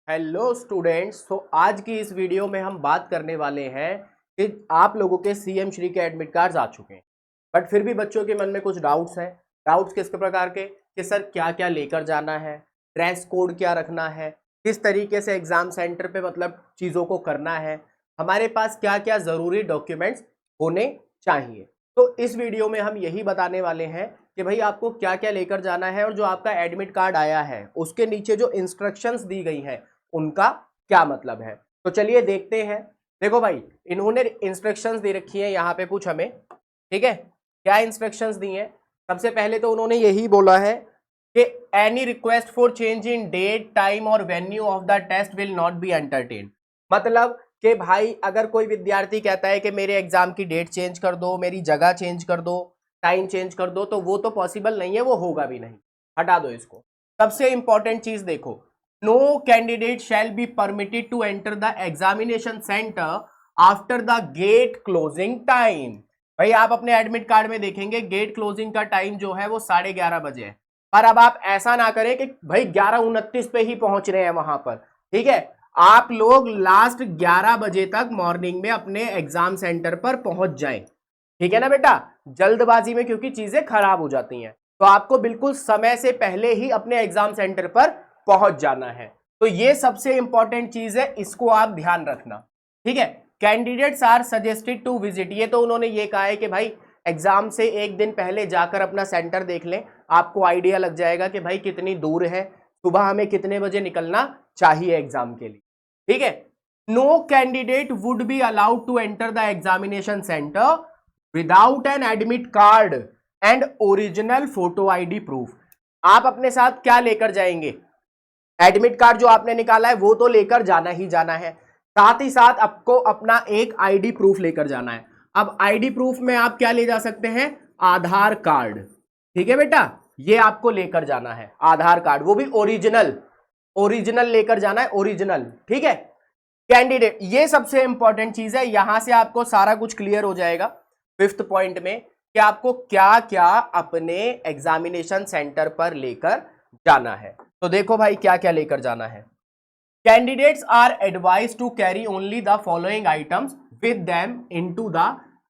Hello students. तो आज की इस वीडियो में हम बात करने वाले हैं कि आप लोगों के सीएम श्री के एडमिट कार्ड्स आ चुके हैं, बट फिर भी बच्चों के मन में कुछ डाउट्स हैं। डाउट्स किस प्रकार के कि सर क्या क्या लेकर जाना है, ड्रेस कोड क्या रखना है, किस तरीके से एग्जाम सेंटर पे मतलब चीज़ों को करना है, हमारे पास क्या क्या ज़रूरी डॉक्यूमेंट्स होने चाहिए। तो इस वीडियो में हम यही बताने वाले हैं कि भाई आपको क्या क्या लेकर जाना है और जो आपका एडमिट कार्ड आया है उसके नीचे जो इंस्ट्रक्शंस दी गई हैं उनका क्या मतलब है। तो चलिए देखते हैं। देखो भाई, इन्होंने इंस्ट्रक्शंस दे रखी है यहाँ पे कुछ हमें, ठीक है। क्या इंस्ट्रक्शंस दी हैं? सबसे पहले तो उन्होंने यही बोला है कि any request for change in date, time और venue of the test will not be entertain. मतलब कि भाई अगर कोई विद्यार्थी कहता है कि मेरे एग्जाम की डेट चेंज कर दो, मेरी जगह चेंज कर दो, टाइम चेंज कर दो, तो वो तो पॉसिबल नहीं है, वो होगा भी नहीं, हटा दो इसको। सबसे इंपॉर्टेंट चीज देखो, no candidate shall be permitted to enter the examination center after the gate closing time। भाई आप अपने एडमिट कार्ड में देखेंगे गेट क्लोजिंग का टाइम जो है वो 11:30 बजे है, पर अब आप ऐसा ना करें कि भाई 11:29 पे ही पहुंच रहे हैं वहां पर, ठीक है। आप लोग लास्ट 11 बजे तक मॉर्निंग में अपने एग्जाम सेंटर पर पहुंच जाएं, ठीक है ना बेटा। जल्दबाजी में क्योंकि चीजें खराब हो जाती हैं, तो आपको बिल्कुल समय से पहले ही अपने एग्जाम सेंटर पर पहुंच जाना है। तो ये सबसे इंपॉर्टेंट चीज है, इसको आप ध्यान रखना, ठीक है। Candidates are suggested to visit, ये तो उन्होंने ये कहा है कि भाई एग्जाम से एक दिन पहले जाकर अपना सेंटर देख लें, आपको आइडिया लग जाएगा कि भाई कितनी दूर है, सुबह हमें कितने बजे निकलना चाहिए एग्जाम के लिए, ठीक है। No candidate would be allowed to enter the examination centre without an admit card and original photo ID proof. आप अपने साथ क्या लेकर जाएंगे? एडमिट कार्ड जो आपने निकाला है वो तो लेकर जाना ही जाना है, साथ ही साथ आपको अपना एक आईडी प्रूफ लेकर जाना है। अब आईडी प्रूफ में आप क्या ले जा सकते हैं? आधार कार्ड, ठीक है बेटा, ये आपको लेकर जाना है आधार कार्ड, वो भी ओरिजिनल, ओरिजिनल लेकर जाना है, ओरिजिनल, ठीक है। कैंडिडेट, ये सबसे इंपॉर्टेंट चीज है, यहां से आपको सारा कुछ क्लियर हो जाएगा फिफ्थ पॉइंट में कि आपको क्या क्या अपने एग्जामिनेशन सेंटर पर लेकर जाना है। तो देखो भाई क्या क्या लेकर जाना है। Candidates are advise to carry only the following items with them into the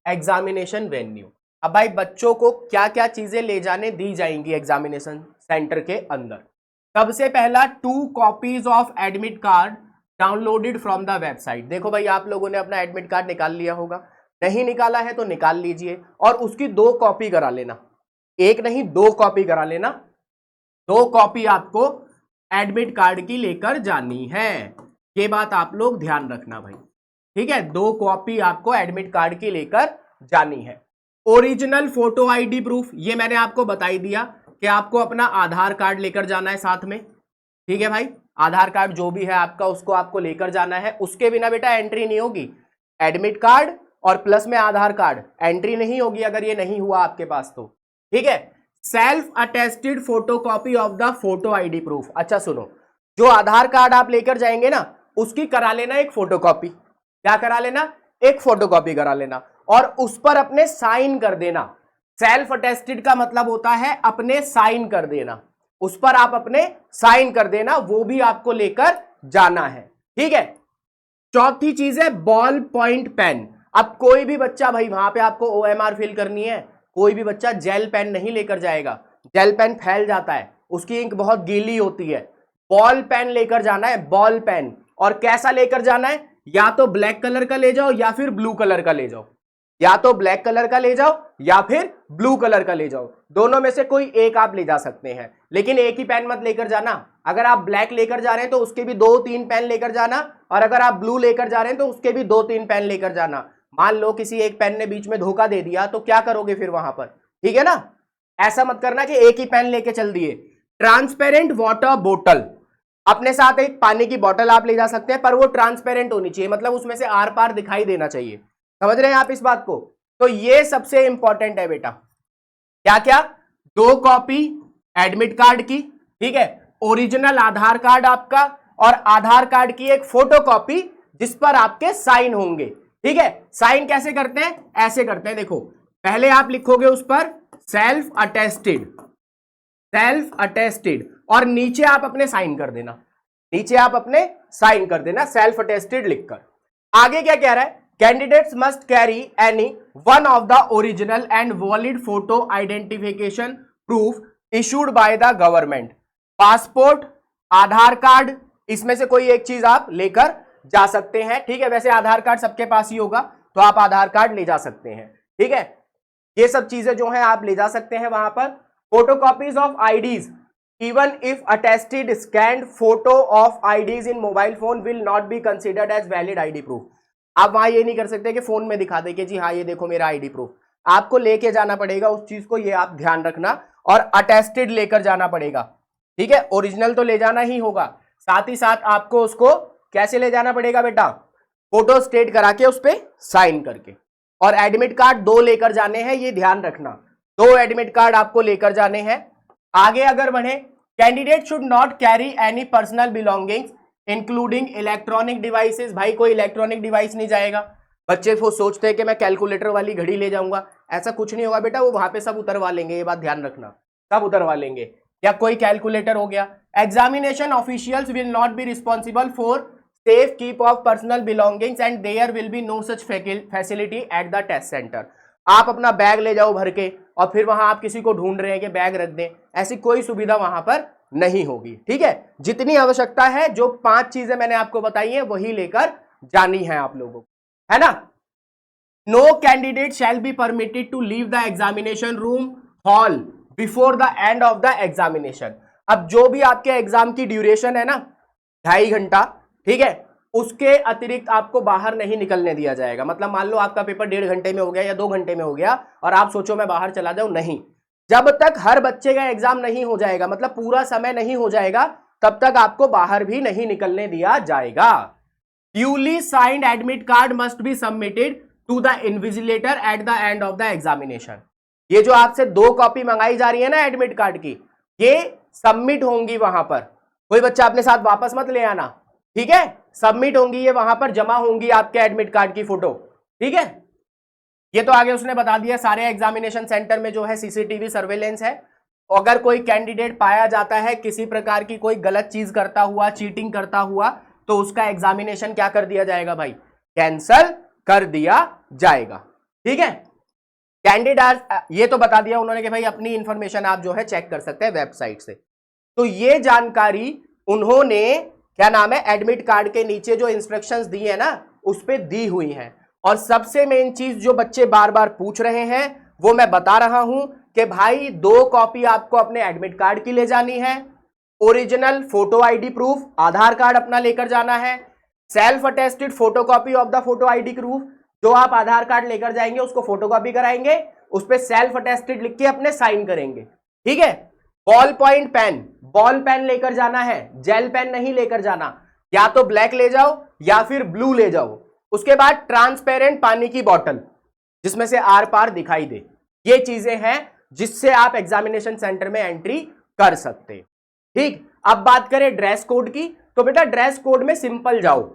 examination venue. अब भाई बच्चों को क्या क्या चीजें ले जाने दी जाएंगी एग्जामिनेशन सेंटर के अंदर। सबसे पहला 2 copies of admit card downloaded from the website. देखो भाई आप लोगों ने अपना एडमिट कार्ड निकाल लिया होगा, नहीं निकाला है तो निकाल लीजिए और उसकी 2 कॉपी करा लेना, एक नहीं 2 कॉपी करा लेना। 2 कॉपी आपको एडमिट कार्ड की लेकर जानी है, ये बात आप लोग ध्यान रखना भाई, ठीक है। 2 कॉपी आपको एडमिट कार्ड की लेकर जानी है। ओरिजिनल फोटो आईडी प्रूफ, ये मैंने आपको बता ही दिया कि आपको अपना आधार कार्ड लेकर जाना है साथ में, ठीक है भाई। आधार कार्ड जो भी है आपका उसको आपको लेकर जाना है, उसके बिना बेटा एंट्री नहीं होगी। एडमिट कार्ड और प्लस में आधार कार्ड, एंट्री नहीं होगी अगर ये नहीं हुआ आपके पास तो, ठीक है। Self attested photocopy of the photo ID proof. अच्छा सुनो, जो आधार कार्ड आप लेकर जाएंगे ना उसकी करा लेना एक फोटोकॉपी। क्या करा लेना? एक फोटोकॉपी करा लेना और उस पर अपने साइन कर देना। सेल्फ अटेस्टेड का मतलब होता है अपने साइन कर देना, उस पर आप अपने साइन कर देना, वो भी आपको लेकर जाना है, ठीक है। चौथी चीज है बॉल पॉइंट पेन। अब कोई भी बच्चा, भाई वहां पे आपको OMR फिल करनी है, कोई भी बच्चा जेल पेन नहीं लेकर जाएगा, जेल पेन फैल जाता है, उसकी इंक बहुत गीली होती है। बॉल पेन लेकर जाना है, बॉल पेन। और कैसा लेकर जाना है? या तो ब्लैक कलर का ले जाओ या फिर ब्लू कलर का ले जाओ, या तो ब्लैक कलर का ले जाओ या फिर ब्लू कलर का ले जाओ, दोनों में से कोई एक आप ले जा सकते हैं, लेकिन एक ही पेन मत लेकर जाना। अगर आप ब्लैक लेकर जा रहे हैं तो उसके भी 2-3 पेन लेकर जाना, और अगर आप ब्लू लेकर जा रहे हैं तो उसके भी 2-3 पेन लेकर जाना। मान लो किसी एक पेन ने बीच में धोखा दे दिया तो क्या करोगे फिर वहां पर, ठीक है ना। ऐसा मत करना कि एक ही पेन लेके चल दिए। ट्रांसपेरेंट वाटर बोतल, अपने साथ एक पानी की बोतल आप ले जा सकते हैं, पर वो ट्रांसपेरेंट होनी चाहिए, मतलब उसमें से आर पार दिखाई देना चाहिए। समझ रहे हैं आप इस बात को? तो ये सबसे इंपॉर्टेंट है बेटा। क्या क्या? 2 कॉपी एडमिट कार्ड की, ठीक है, ओरिजिनल आधार कार्ड आपका और आधार कार्ड की एक फोटो कॉपी जिस पर आपके साइन होंगे, ठीक है। साइन कैसे करते हैं? ऐसे करते हैं, देखो पहले आप लिखोगे उस पर सेल्फ अटेस्टेड, सेल्फ अटेस्टेड, और नीचे आप अपने साइन कर देना, नीचे आप अपने साइन कर देना सेल्फ अटेस्टेड लिखकर। आगे क्या कह रहा है, candidates must carry any one of the original and valid photo identification proof issued by the government. Passport, Aadhaar card, इसमें से कोई एक चीज आप लेकर जा सकते हैं, ठीक है। वैसे आधार कार्ड सबके पास ही होगा तो आप आधार कार्ड ले जा सकते हैं, ठीक है। ये सब चीजें जो है आप ले जा सकते हैं वहां पर। Photocopies of IDs even if attested scanned photo of IDs in mobile phone will not be considered as valid ID proof. आप वहां ये नहीं कर सकते कि फोन में दिखा दे कि जी हाँ ये देखो मेरा आईडी प्रूफ, आपको लेके जाना पड़ेगा उस चीज को, ये आप ध्यान रखना, और अटेस्टेड लेकर जाना पड़ेगा, ठीक है। ओरिजिनल तो ले जाना ही होगा, साथ ही साथ आपको उसको कैसे ले जाना पड़ेगा बेटा, फोटो स्टेट करा के उस पर साइन करके। और एडमिट कार्ड 2 लेकर जाने हैं, ये ध्यान रखना, 2 एडमिट कार्ड आपको लेकर जाने हैं। आगे अगर बढ़े, candidate should not carry any personal belongings including electronic devices. भाई कोई इलेक्ट्रॉनिक डिवाइस नहीं जाएगा। बच्चे वो सोचते हैं कि मैं कैलकुलेटर वाली घड़ी ले जाऊंगा, ऐसा कुछ नहीं होगा बेटा, वो वहां पे सब उतरवा लेंगे, ये बात ध्यान रखना, सब उतरवा लेंगे। या कोई कैलकुलेटर हो गया। Examination officials will not be responsible for safe keep of personal belongings and there will be no such facility at the test centre. आप अपना बैग ले जाओ भर के और फिर वहां आप किसी को ढूंढ रहे हैं कि बैग रख दें, ऐसी कोई सुविधा वहां पर नहीं होगी, ठीक है। जितनी आवश्यकता है, जो 5 चीजें मैंने आपको बताई हैं वही लेकर जानी है आप लोगों को, है ना। No candidate shall be permitted to leave the examination room hall before the end of the examination. अब जो भी आपके एग्जाम की ड्यूरेशन है ना 2.5 घंटा, ठीक है, उसके अतिरिक्त आपको बाहर नहीं निकलने दिया जाएगा। मतलब मान लो आपका पेपर 1.5 घंटे में हो गया या 2 घंटे में हो गया और आप सोचो मैं बाहर चला जाऊं, नहीं। जब तक हर बच्चे का एग्जाम नहीं हो जाएगा, मतलब पूरा समय नहीं हो जाएगा, तब तक आपको बाहर भी नहीं निकलने दिया जाएगा। Duly signed admit card must be submitted to the invigilator at the end of the examination. ये जो आपसे 2 कॉपी मंगाई जा रही है ना एडमिट कार्ड की, ये सबमिट होंगी वहां पर। कोई बच्चा अपने साथ वापस मत ले आना, ठीक है। सबमिट होंगी, ये वहां पर जमा होंगी आपके एडमिट कार्ड की फोटो, ठीक है। ये तो आगे उसने बता दिया। सारे एग्जामिनेशन सेंटर में जो है सीसीटीवी सर्वेलेंस है। अगर कोई कैंडिडेट पाया जाता है किसी प्रकार की कोई गलत चीज करता हुआ, चीटिंग करता हुआ, तो उसका एग्जामिनेशन क्या कर दिया जाएगा भाई, कैंसल कर दिया जाएगा, ठीक है। कैंडिडेट ये तो बता दिया उन्होंने कि भाई अपनी इंफॉर्मेशन आप जो है चेक कर सकते हैं वेबसाइट से। तो ये जानकारी उन्होंने क्या नाम है एडमिट कार्ड के नीचे जो इंस्ट्रक्शंस दी है ना उस पे दी हुई हैं। और सबसे मेन चीज जो बच्चे बार बार पूछ रहे हैं वो मैं बता रहा हूं कि भाई 2 कॉपी आपको अपने एडमिट कार्ड की ले जानी है, ओरिजिनल फोटो आईडी प्रूफ, आधार कार्ड अपना लेकर जाना है, self attested photocopy of the photo ID proof, जो आप आधार कार्ड लेकर जाएंगे उसको फोटोकॉपी कराएंगे, उस पर सेल्फ अटेस्टेड लिख के अपने साइन करेंगे, ठीक है। Ball point pen, ball pen लेकर जाना है, जेल पेन नहीं लेकर जाना, या तो ब्लैक ले जाओ या फिर ब्लू ले जाओ। उसके बाद ट्रांसपेरेंट पानी की बोतल जिसमें से आर पार दिखाई दे। ये चीजें हैं जिससे आप एग्जामिनेशन सेंटर में एंट्री कर सकते हैं, ठीक। अब बात करें ड्रेस कोड की, तो बेटा ड्रेस कोड में सिंपल जाओ,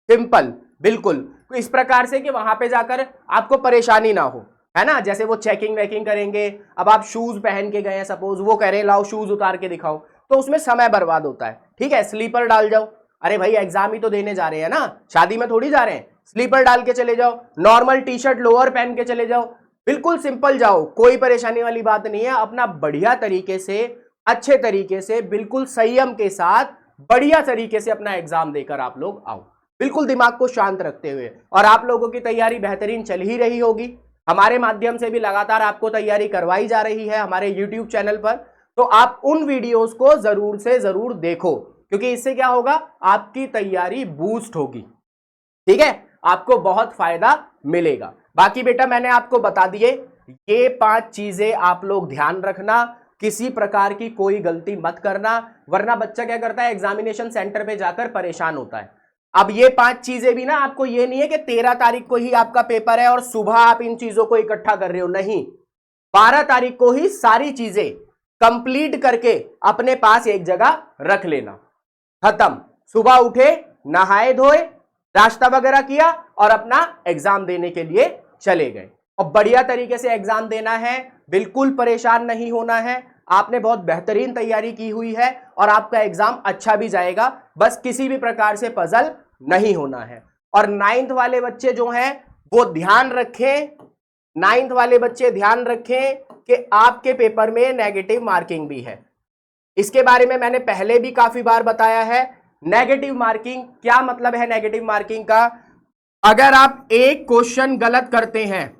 सिंपल बिल्कुल इस प्रकार से कि वहां पे जाकर आपको परेशानी ना हो, है ना। जैसे वो चेकिंग वेकिंग करेंगे, अब आप शूज पहन के गए हैं, सपोज वो कह रहे हैं लाओ शूज उतार के दिखाओ, तो उसमें समय बर्बाद होता है, ठीक है। स्लीपर डाल जाओ, अरे भाई एग्जाम ही तो देने जा रहे हैं ना, शादी में थोड़ी जा रहे हैं। स्लीपर डाल के चले जाओ, नॉर्मल टी शर्ट लोअर पहन के चले जाओ, बिल्कुल सिंपल जाओ, कोई परेशानी वाली बात नहीं है। अपना बढ़िया तरीके से, अच्छे तरीके से, बिल्कुल संयम के साथ, बढ़िया तरीके से अपना एग्जाम देकर आप लोग आओ, बिल्कुल दिमाग को शांत रखते हुए। और आप लोगों की तैयारी बेहतरीन चल ही रही होगी, हमारे माध्यम से भी लगातार आपको तैयारी करवाई जा रही है हमारे YouTube चैनल पर। तो आप उन वीडियोस को जरूर से जरूर देखो, क्योंकि इससे क्या होगा, आपकी तैयारी बूस्ट होगी, ठीक है, आपको बहुत फायदा मिलेगा। बाकी बेटा मैंने आपको बता दिए, ये 5 चीजें आप लोग ध्यान रखना, किसी प्रकार की कोई गलती मत करना, वरना बच्चा क्या करता है एग्जामिनेशन सेंटर पे जाकर परेशान होता है। अब ये 5 चीजें भी ना, आपको ये नहीं है कि 13 तारीख को ही आपका पेपर है और सुबह आप इन चीजों को इकट्ठा कर रहे हो, नहीं, 12 तारीख को ही सारी चीजें कंप्लीट करके अपने पास एक जगह रख लेना, खत्म। सुबह उठे, नहाए धोए, नाश्ता वगैरह किया और अपना एग्जाम देने के लिए चले गए। और बढ़िया तरीके से एग्जाम देना है, बिल्कुल परेशान नहीं होना है, आपने बहुत बेहतरीन तैयारी की हुई है और आपका एग्जाम अच्छा भी जाएगा, बस किसी भी प्रकार से पजल नहीं होना है। और 9th वाले बच्चे जो हैं वो ध्यान रखें, 9th वाले बच्चे ध्यान रखें कि आपके पेपर में नेगेटिव मार्किंग भी है। इसके बारे में मैंने पहले भी काफी बार बताया है। नेगेटिव मार्किंग क्या मतलब है? नेगेटिव मार्किंग का, अगर आप एक क्वेश्चन गलत करते हैं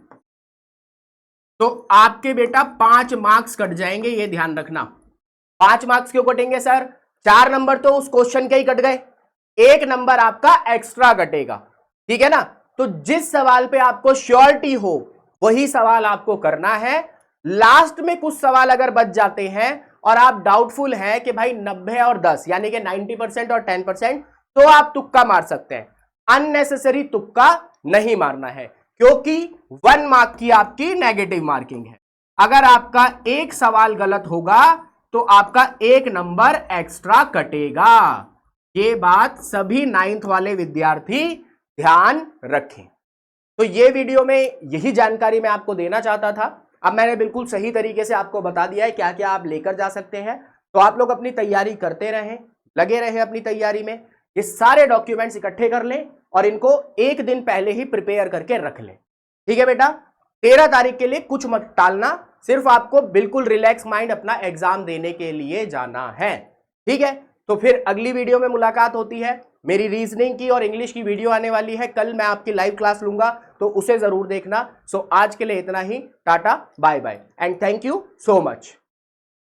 तो आपके बेटा 5 मार्क्स कट जाएंगे, ये ध्यान रखना। 5 मार्क्स क्यों कटेंगे सर? 4 नंबर तो उस क्वेश्चन के ही कट गए, 1 नंबर आपका एक्स्ट्रा कटेगा, ठीक है ना। तो जिस सवाल पे आपको श्योरिटी हो वही सवाल आपको करना है। लास्ट में कुछ सवाल अगर बच जाते हैं और आप डाउटफुल हैं कि भाई 90 और 10 यानी कि 90% और 10%, तो आप तुक्का मार सकते हैं। अननेसेसरी तुक्का नहीं मारना है, क्योंकि 1 मार्क की आपकी नेगेटिव मार्किंग है। अगर आपका एक सवाल गलत होगा तो आपका 1 नंबर एक्स्ट्रा कटेगा। ये बात सभी 9th वाले विद्यार्थी ध्यान रखें। तो ये वीडियो में यही जानकारी मैं आपको देना चाहता था। अब मैंने बिल्कुल सही तरीके से आपको बता दिया है क्या क्या आप लेकर जा सकते हैं। तो आप लोग अपनी तैयारी करते रहें, लगे रहें अपनी तैयारी में। ये सारे डॉक्यूमेंट्स इकट्ठे कर लें और इनको एक दिन पहले ही प्रिपेयर करके रख लें, ठीक है बेटा। 13 तारीख के लिए कुछ मत टालना, सिर्फ आपको बिल्कुल रिलैक्स माइंड अपना एग्जाम देने के लिए जाना है, ठीक है। तो फिर अगली वीडियो में मुलाकात होती है। मेरी रीजनिंग की और इंग्लिश की वीडियो आने वाली है, कल मैं आपकी लाइव क्लास लूंगा, तो उसे जरूर देखना। सो आज के लिए इतना ही, tata bye bye and thank you so much.